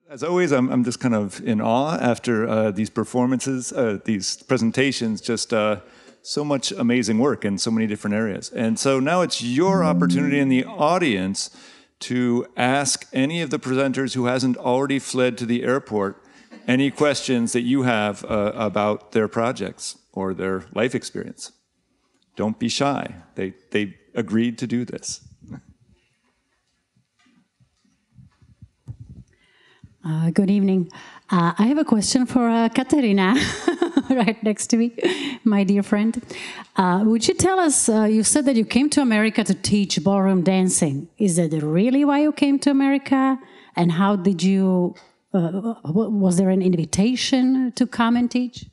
As always, I'm just kind of in awe after these performances, these presentations, just so much amazing work in so many different areas. And so now it's your opportunity in the audience to ask any of the presenters who hasn't already fled to the airport any questions that you have about their projects or their life experience. Don't be shy. They agreed to do this. Good evening. I have a question for Katerina, right next to me, my dear friend. Would you tell us, you said that you came to America to teach ballroom dancing. Is that really why you came to America? And how did you, was there an invitation to come and teach?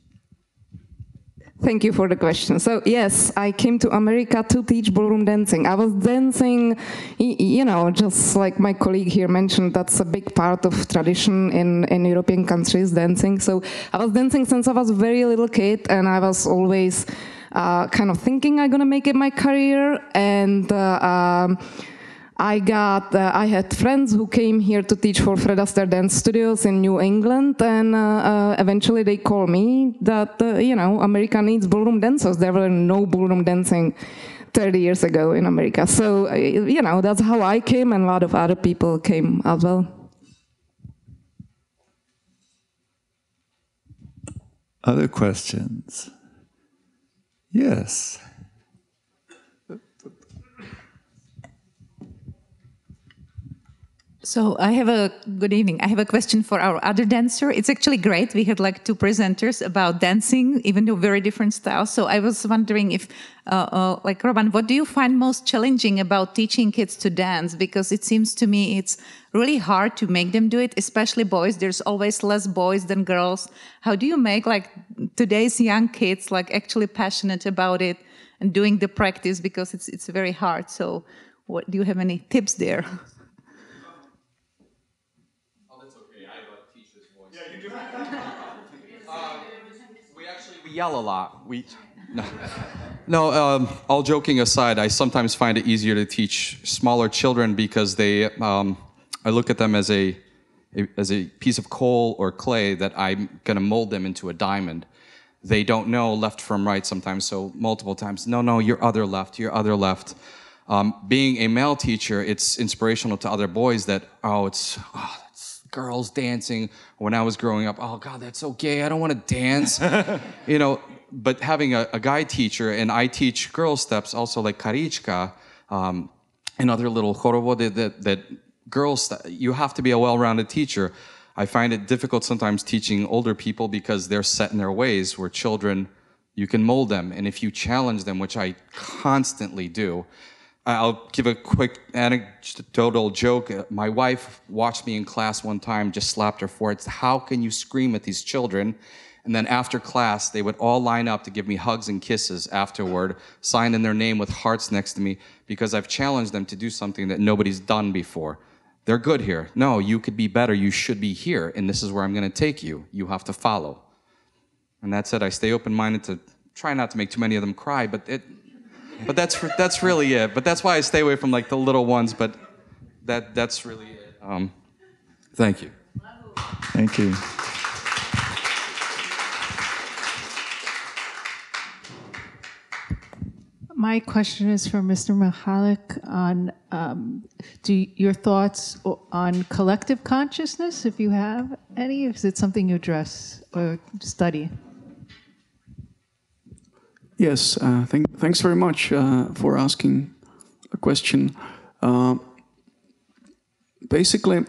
Thank you for the question. So yes, I came to America to teach ballroom dancing. I was dancing, you know, just like my colleague here mentioned, that's a big part of tradition in European countries, dancing. So I was dancing since I was a very little kid, and I was always kind of thinking I'm gonna make it my career. And I had friends who came here to teach for Fred Astaire Dance Studios in New England, and eventually they called me that, you know, America needs ballroom dancers. There were no ballroom dancing 30 years ago in America. So, you know, that's how I came, and a lot of other people came as well. Other questions? Yes. So good evening. I have a question for our other dancer. It's actually great. We had like two presenters about dancing, even though very different styles. So I was wondering if, like Roman, what do you find most challenging about teaching kids to dance? Because it seems to me it's really hard to make them do it, especially boys. There's always less boys than girls. How do you make like today's young kids like actually passionate about it and doing the practice? Because it's very hard. So do you have any tips there? We yell a lot. All joking aside, I sometimes find it easier to teach smaller children because I look at them as a piece of coal or clay that I'm going to mold them into a diamond. They don't know left from right sometimes, so multiple times, no, your other left. Being a male teacher, it's inspirational to other boys that, it's girls dancing. When I was growing up, oh God, that's so gay, I don't want to dance. You know, but having a guy teacher, and I teach girl steps also, like Karichka, and other little horovody that girls, you have to be a well-rounded teacher. I find it difficult sometimes teaching older people because they're set in their ways, where children, you can mold them. And if you challenge them, which I constantly do, I'll give a quick anecdotal joke. My wife watched me in class one time, just slapped her forehead. How can you scream at these children? And then after class, they would all line up to give me hugs and kisses afterward, sign in their name with hearts next to me, because I've challenged them to do something that nobody's done before. They're good here. No, you could be better. You should be here. And this is where I'm going to take you. You have to follow. And that's it. I stay open-minded to try not to make too many of them cry, but that's really it. But that's why I stay away from like the little ones. But that's really it. Thank you. Thank you. My question is for Mr. Michalik on your thoughts on collective consciousness, if you have any. Is it something you address or study? Yes, thanks very much for asking a question. Basically,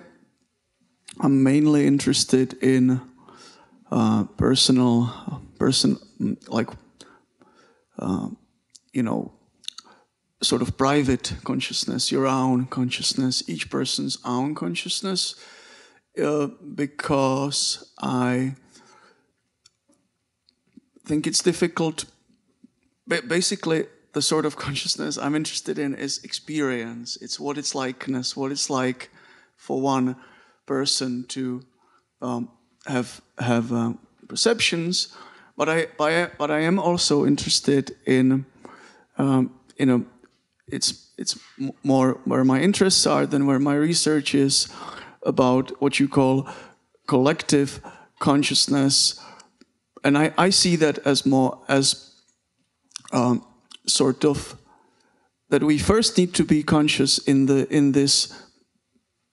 I'm mainly interested in sort of private consciousness, your own consciousness, each person's own consciousness, because I think it's difficult. Basically, the sort of consciousness I'm interested in is experience. It's what it's like for one person to have perceptions. But I am also interested in it's more where my interests are than where my research is, about what you call collective consciousness, and I see that as more as sort of that we first need to be conscious in this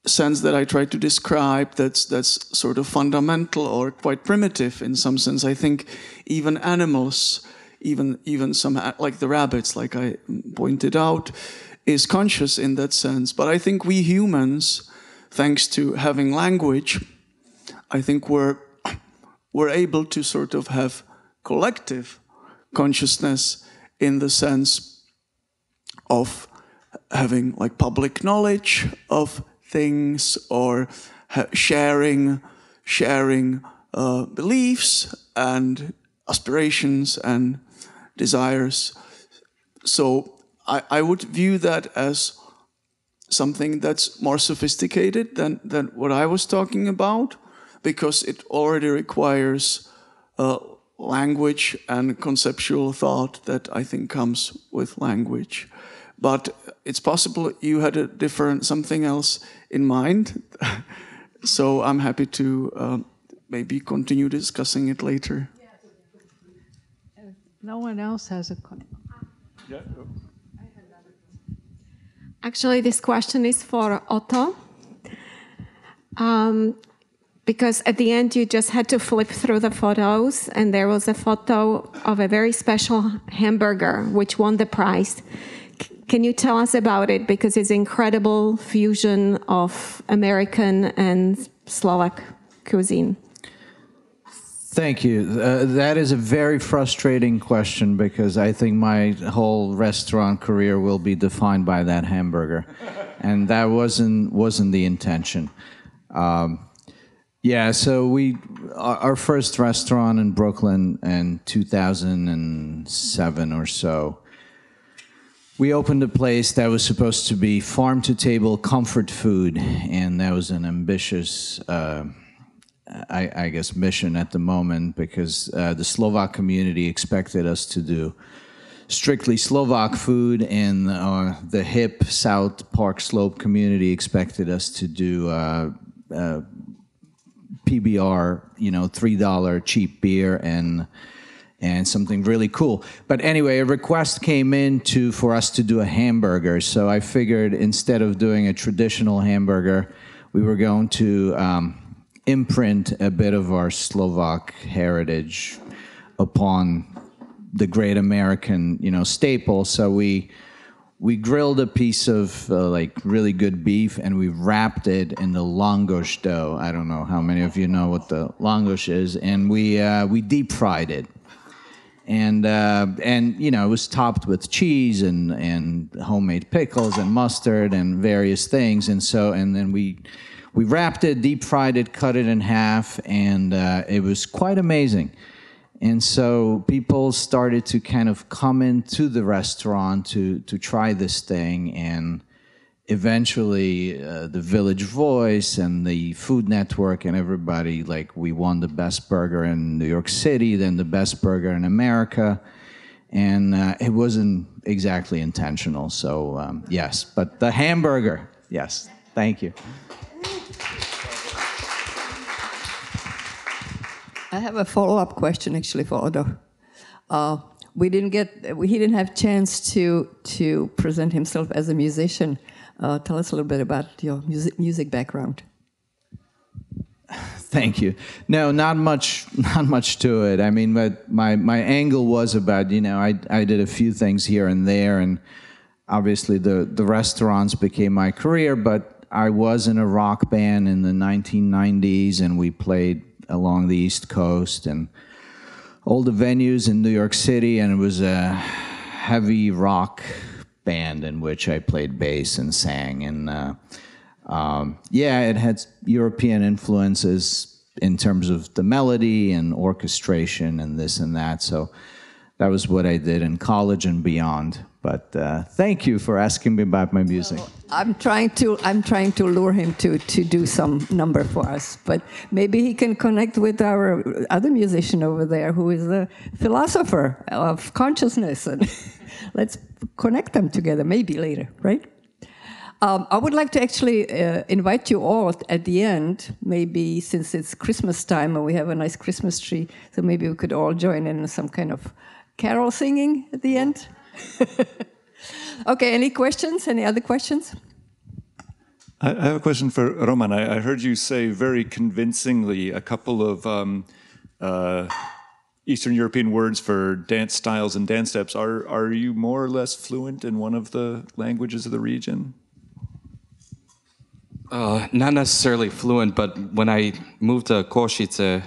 sense that I tried to describe. That's sort of fundamental or quite primitive in some sense. I think even animals, even some like the rabbits, like I pointed out, is conscious in that sense. But I think we humans, thanks to having language, I think we're able to sort of have collective consciousness in the sense of having like public knowledge of things, or sharing beliefs and aspirations and desires. So I would view that as something that's more sophisticated than what I was talking about, because it already requires language and conceptual thought that I think comes with language. But it's possible you had something else in mind. So I'm happy to maybe continue discussing it later. No one else has a question. Yeah. Actually, this question is for Otto. Because at the end, you just had to flip through the photos, and there was a photo of a very special hamburger, which won the prize. Can you tell us about it? Because it's incredible fusion of American and Slovak cuisine. Thank you. That is a very frustrating question, because I think my whole restaurant career will be defined by that hamburger, and that wasn't the intention. Yeah, so our first restaurant in Brooklyn in 2007 or so, we opened a place that was supposed to be farm-to-table comfort food, and that was an ambitious, I guess, mission at the moment, because the Slovak community expected us to do strictly Slovak food, and the hip South Park Slope community expected us to do PBR, $3 cheap beer and something really cool. But anyway, a request came in for us to do a hamburger. So I figured instead of doing a traditional hamburger, we were going to imprint a bit of our Slovak heritage upon the great American, staple. So we grilled a piece of really good beef, and we wrapped it in the langos dough. I don't know how many of you know what the langos is, and we deep fried it, and it was topped with cheese and homemade pickles and mustard and various things, and then we wrapped it, deep fried it, cut it in half, and it was quite amazing. And so people started to kind of come into the restaurant to try this thing, and eventually the Village Voice and the Food Network and everybody, we won the best burger in New York City, then the best burger in America, and it wasn't exactly intentional. So yes, but the hamburger, yes, thank you. I have a follow-up question, actually, for Otto. He didn't have chance to present himself as a musician. Tell us a little bit about your music background. Thank you. No, not much to it. I mean, but my angle was about, I did a few things here and there, and obviously the restaurants became my career, but I was in a rock band in the 1990s, and we played along the East Coast and all the venues in New York City, and it was a heavy rock band in which I played bass and sang, and it had European influences in terms of the melody and orchestration and this and that, so that was what I did in college and beyond. But thank you for asking me about my music. Well, I'm trying to lure him to do some number for us, but maybe he can connect with our other musician over there, who is a philosopher of consciousness, and let's connect them together, maybe later, right? I would like to actually invite you all at the end, maybe since it's Christmas time and we have a nice Christmas tree, so maybe we could all join in some kind of carol singing at the end. Okay, any questions? Any other questions? I have a question for Roman. I heard you say very convincingly a couple of Eastern European words for dance styles and dance steps. Are you more or less fluent in one of the languages of the region? Not necessarily fluent, but when I moved to Košice,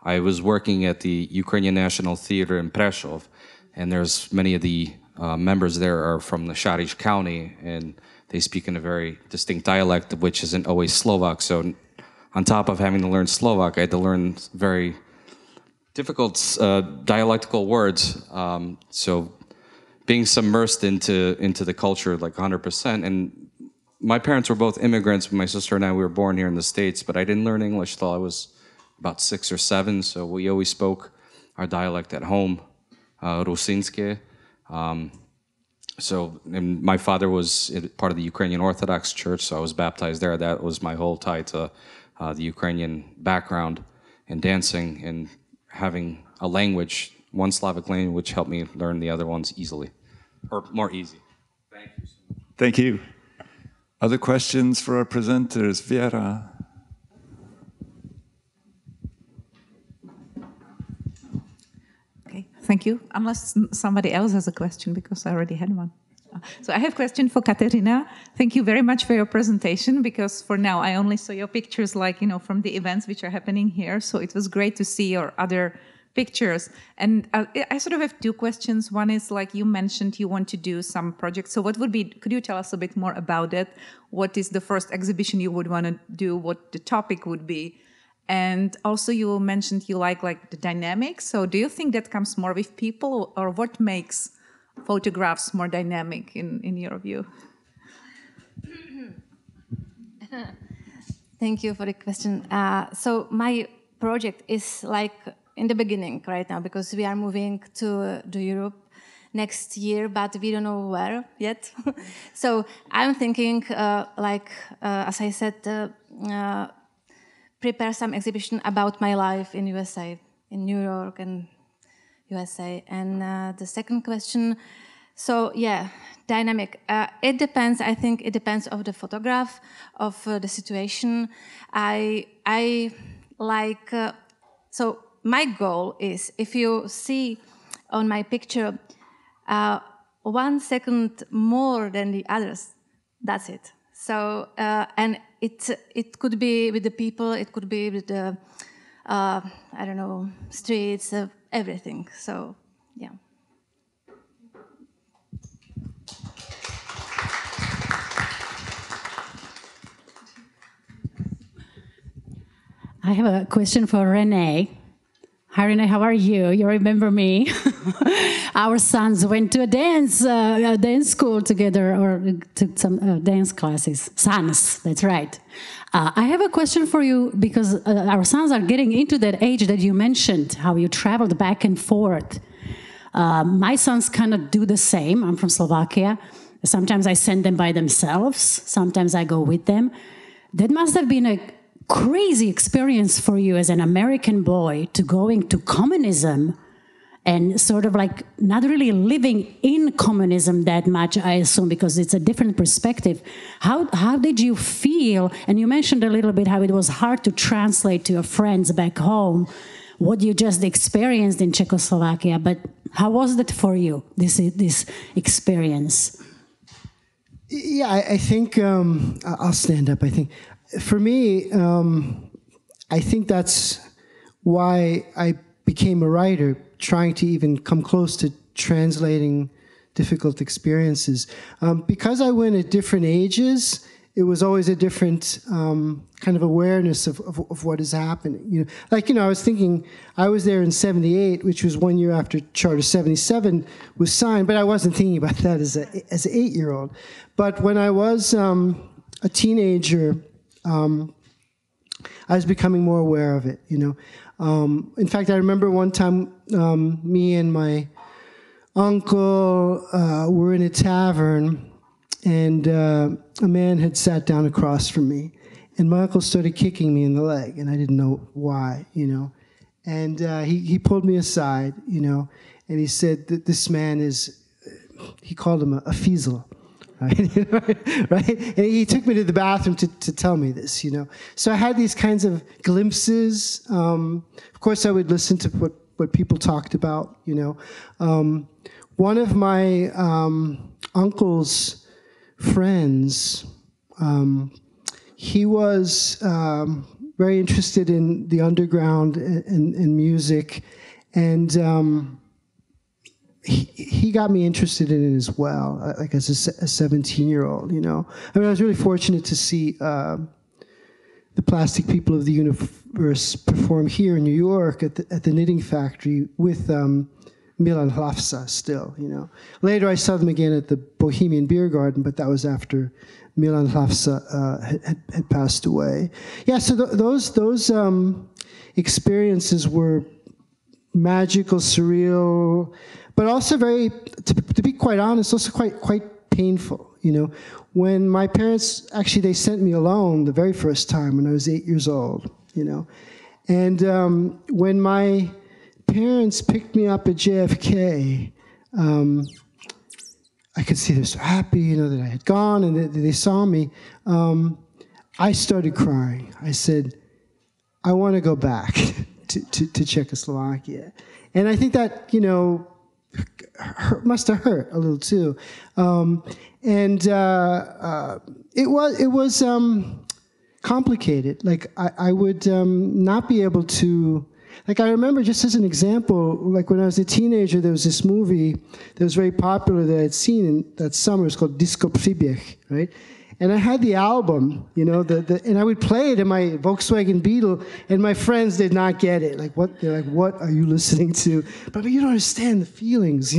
I was working at the Ukrainian National Theater in Prešov, and there's many of the members there are from the Šarić County, and they speak in a very distinct dialect, which isn't always Slovak. So on top of having to learn Slovak, I had to learn very difficult dialectical words. So being submersed into the culture like 100%. And my parents were both immigrants. My sister and I, we were born here in the States, but I didn't learn English till I was about 6 or 7. So we always spoke our dialect at home, Rusinske. And my father was part of the Ukrainian Orthodox Church, so I was baptized there. That was my whole tie to the Ukrainian background and dancing, and having a language, one Slavic language, helped me learn the other ones easily, or more easy. Thank you. Thank you. Other questions for our presenters? Vera. Okay, thank you. Unless somebody else has a question, because I already had one. So I have a question for Katerina. Thank you very much for your presentation, because for now I only saw your pictures from the events which are happening here. So it was great to see your other pictures. And I sort of have two questions. One is, like you mentioned, you want to do some projects. So what would be, could you tell us a bit more about it? What is the first exhibition you would want to do? What the topic would be? And also you mentioned you like the dynamics. So do you think that comes more with people, or what makes photographs more dynamic in your view? Thank you for the question. So my project is in the beginning right now, because we are moving to Europe next year, but we don't know where yet. So I'm thinking, as I said, prepare some exhibition about my life in USA, in New York and USA. And the second question, so yeah, dynamic. It depends. I think it depends of the photograph, of the situation. I like. So my goal is, if you see on my picture 1 second more than the others, that's it. So and it could be with the people. It could be with the I don't know, streets, everything. So, yeah. I have a question for Renee. Hi, Renee, how are you? You remember me? Our sons went to a dance school together, or took some dance classes. Sons, that's right. I have a question for you, because our sons are getting into that age that you mentioned, how you traveled back and forth. My sons kind of do the same. I'm from Slovakia. Sometimes I send them by themselves. Sometimes I go with them. That must have been a crazy experience for you as an American boy to going to communism and sort of not really living in communism that much, I assume, because it's a different perspective. How did you feel? And you mentioned a little bit how it was hard to translate to your friends back home what you just experienced in Czechoslovakia, but how was that for you, this experience? Yeah, I think, I'll stand up, I think. For me, I think that's why I became a writer, trying to even come close to translating difficult experiences. Because I went at different ages, it was always a different kind of awareness of what is happening. I was thinking, I was there in 78, which was 1 year after Charter 77 was signed, but I wasn't thinking about that as an 8-year-old. But when I was a teenager, I was becoming more aware of it, In fact, I remember one time me and my uncle were in a tavern, and a man had sat down across from me, and my uncle started kicking me in the leg, and I didn't know why, And he pulled me aside, and he said that this man is, he called him a fiesel, right? Right? And he took me to the bathroom to tell me this, So I had these kinds of glimpses. Of course, I would listen to what people talked about, One of my uncle's friends, he was very interested in the underground and music, and he got me interested in it as well, like as a 17-year-old, I was really fortunate to see the Plastic People of the Universe perform here in New York at the Knitting Factory with Milan Hlafsa still, Later I saw them again at the Bohemian Beer Garden, but that was after Milan Hlafsa had passed away. Yeah, so those experiences were magical, surreal, but also very, to be quite honest, also quite painful, When my parents, actually they sent me alone the very first time when I was 8 years old, And when my parents picked me up at JFK, I could see they were so happy, that I had gone and that they saw me. I started crying. I said, I want to go back to Czechoslovakia. And I think that, must have hurt a little too. It was complicated. Like I would not be able to. Like I remember, just as an example, like when I was a teenager, there was this movie that was very popular that I'd seen in that summer. It's called Disco Przybieg, right? And I had the album, and I would play it in my Volkswagen Beetle, and my friends did not get it. Like what? They're like, "What are you listening to?" But you don't understand the feelings,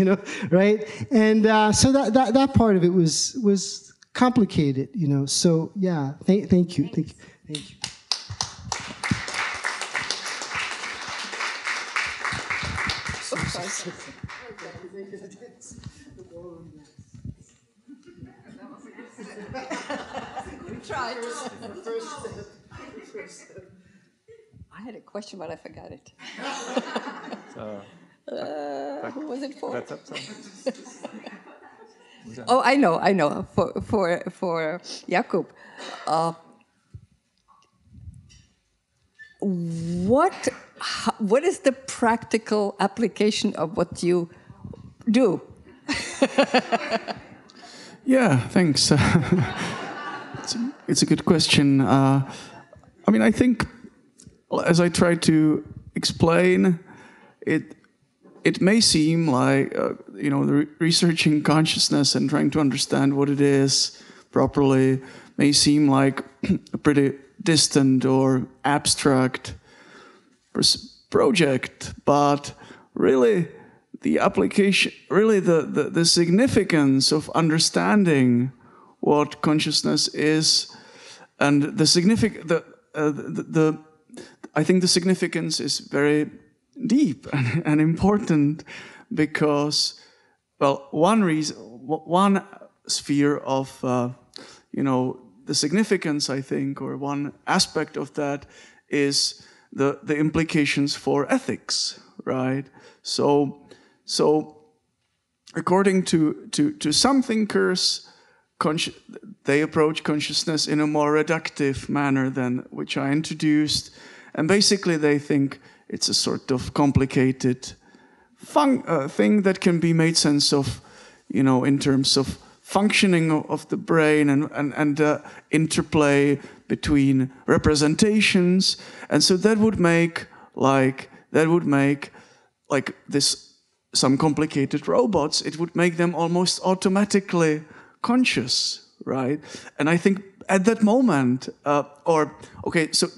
right? And so that part of it was complicated, So yeah, thank you. We tried. I had a question, but I forgot it. Who was it for? That's up. Oh, I know. For Jakub. What is the practical application of what you do? Yeah, thanks. It's a good question. I think, as I try to explain, it may seem like researching consciousness and trying to understand what it is properly may seem like a pretty distant or abstract project, but really the application, really the significance of understanding what consciousness is, and I think the significance is very deep and important, because, well, one sphere of the significance, I think, or one aspect of that is the implications for ethics, right? So according to some thinkers, they approach consciousness in a more reductive manner than which I introduced, and basically they think it's a sort of complicated thing that can be made sense of, in terms of functioning of the brain and interplay between representations, and so that would make this some complicated robots. It would make them almost automatically conscious, right? And I think at that moment, so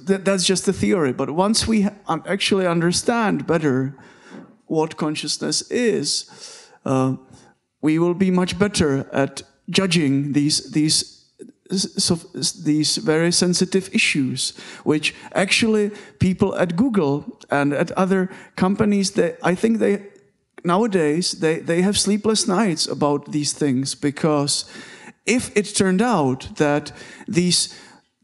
that's just the theory. But once we actually understand better what consciousness is, we will be much better at judging these very sensitive issues, which actually people at Google and at other companies, nowadays they have sleepless nights about these things, because if it turned out that these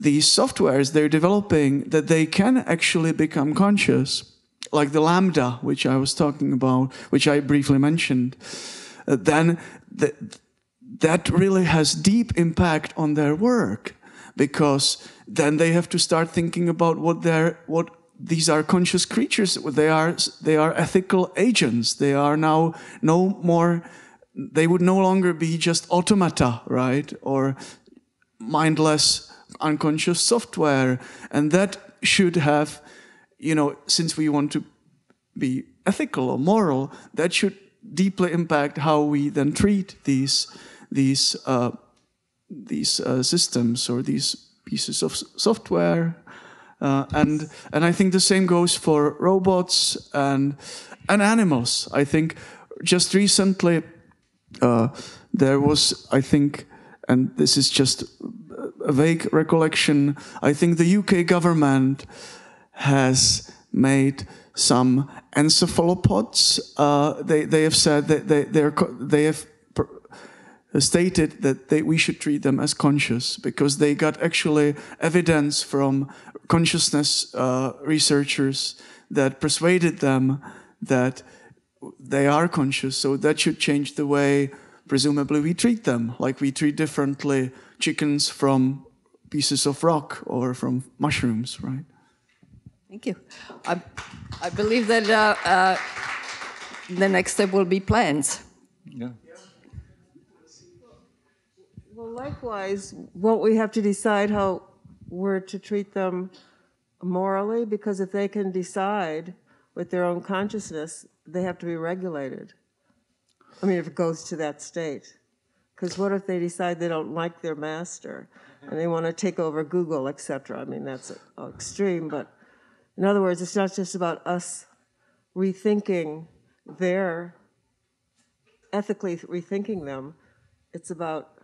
softwares they're developing, that they can actually become conscious, like the Lambda, which I was talking about, which I briefly mentioned, then that really has deep impact on their work, because then they have to start thinking about what these are conscious creatures. They are ethical agents. They are now no more. They would no longer be just automata, right, or mindless, unconscious software, and that should have, since we want to be ethical or moral, that should deeply impact how we then treat these systems or these pieces of software, and I think the same goes for robots and animals. I think just recently there was, I think, and this is just a vague recollection, I think the UK government has made some encephalopods. They have said that they have stated that we should treat them as conscious, because they got actually evidence from consciousness researchers that persuaded them that they are conscious. So that should change the way, presumably, we treat them, like we treat differently chickens from pieces of rock or from mushrooms, right? Thank you. I believe that the next step will be plans. Yeah. Well, likewise, won't we have to decide how we're to treat them morally? Because if they can decide with their own consciousness, they have to be regulated. I mean, if it goes to that state. Because what if they decide they don't like their master and they want to take over Google, etc.? I mean, that's extreme, but in other words, it's not just about us rethinking ethically rethinking them. It's about,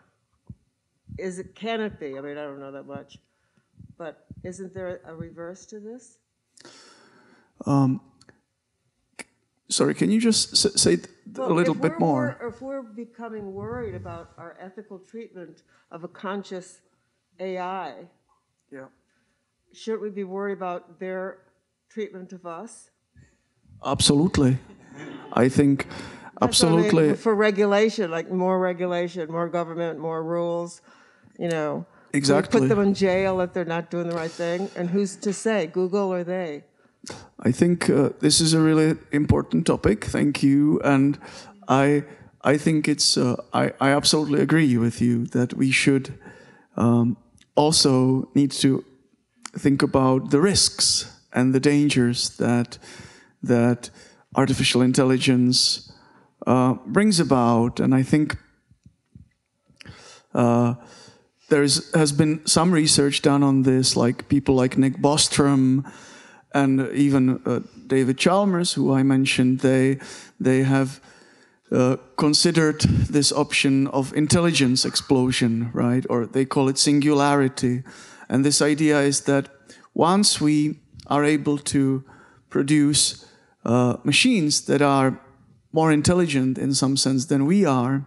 can it be? I mean, I don't know that much, but isn't there a reverse to this? Sorry, can you just say a little bit more? If we're becoming worried about our ethical treatment of a conscious AI, shouldn't we be worried about their treatment of us? Absolutely. I think absolutely. I mean, for regulation, like more regulation, more government, more rules, Exactly. Put them in jail if they're not doing the right thing. And who's to say, Google or they? I think this is a really important topic. Thank you. And I think it's, I absolutely agree with you that we should also need to think about the risks and the dangers that artificial intelligence brings about. And I think there has been some research done on this, like people like Nick Bostrom and even David Chalmers, who I mentioned. They have considered this option of intelligence explosion, right? Or they call it singularity. And this idea is that once we are able to produce machines that are more intelligent in some sense than we are,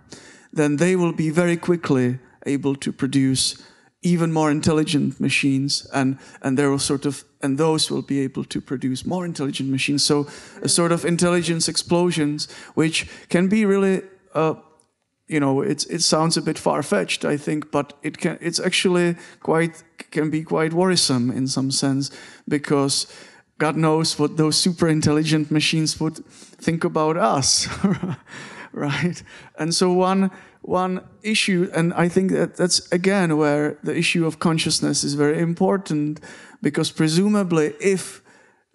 then they will be very quickly able to produce even more intelligent machines, and there will and those will be able to produce more intelligent machines. So a sort of intelligence explosions, which can be really, it sounds a bit far-fetched, I think, but it's actually can be quite worrisome in some sense, because God knows what those super intelligent machines would think about us, right? And so one issue, and I think that's again where the issue of consciousness is very important, because presumably if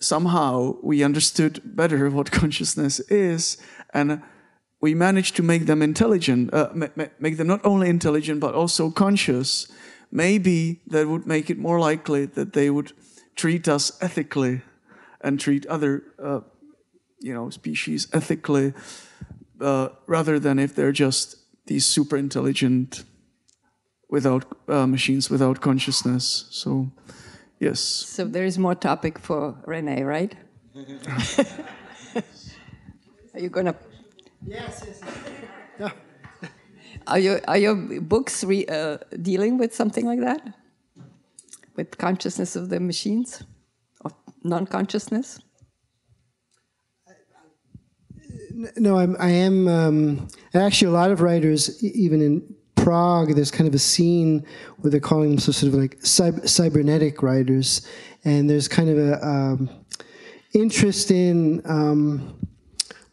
somehow we understood better what consciousness is, and we managed to make them intelligent, make them not only intelligent but also conscious, maybe that would make it more likely that they would treat us ethically and treat other species ethically, rather than if they're just these super intelligent machines without consciousness. So, yes. So there is more topic for René, right? Are you gonna? Yes. No. Are your books dealing with something like that? With consciousness of the machines? Of non-consciousness? No, I am. Actually, a lot of writers, even in Prague, there's kind of a scene where they're calling them sort of like cybernetic writers, and there's kind of a interest in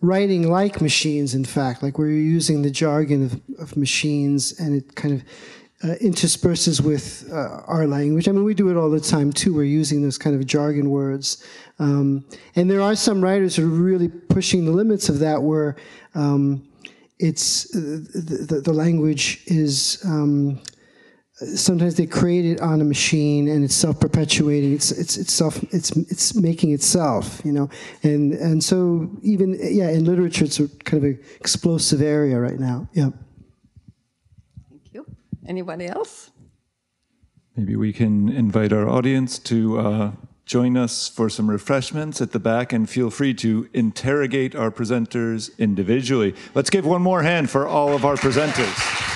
writing like machines. In fact, like where you're using the jargon of machines, and it kind of intersperses with our language. I mean, we do it all the time too. We're using those kind of jargon words, and there are some writers who are really pushing the limits of that, where it's the language is sometimes they create it on a machine and it's self-perpetuating. It's making itself, you know, and so even in literature it's a kind of an explosive area right now. Yeah. Thank you. Anybody else? Maybe we can invite our audience to join us for some refreshments at the back, and feel free to interrogate our presenters individually. Let's give one more hand for all of our presenters.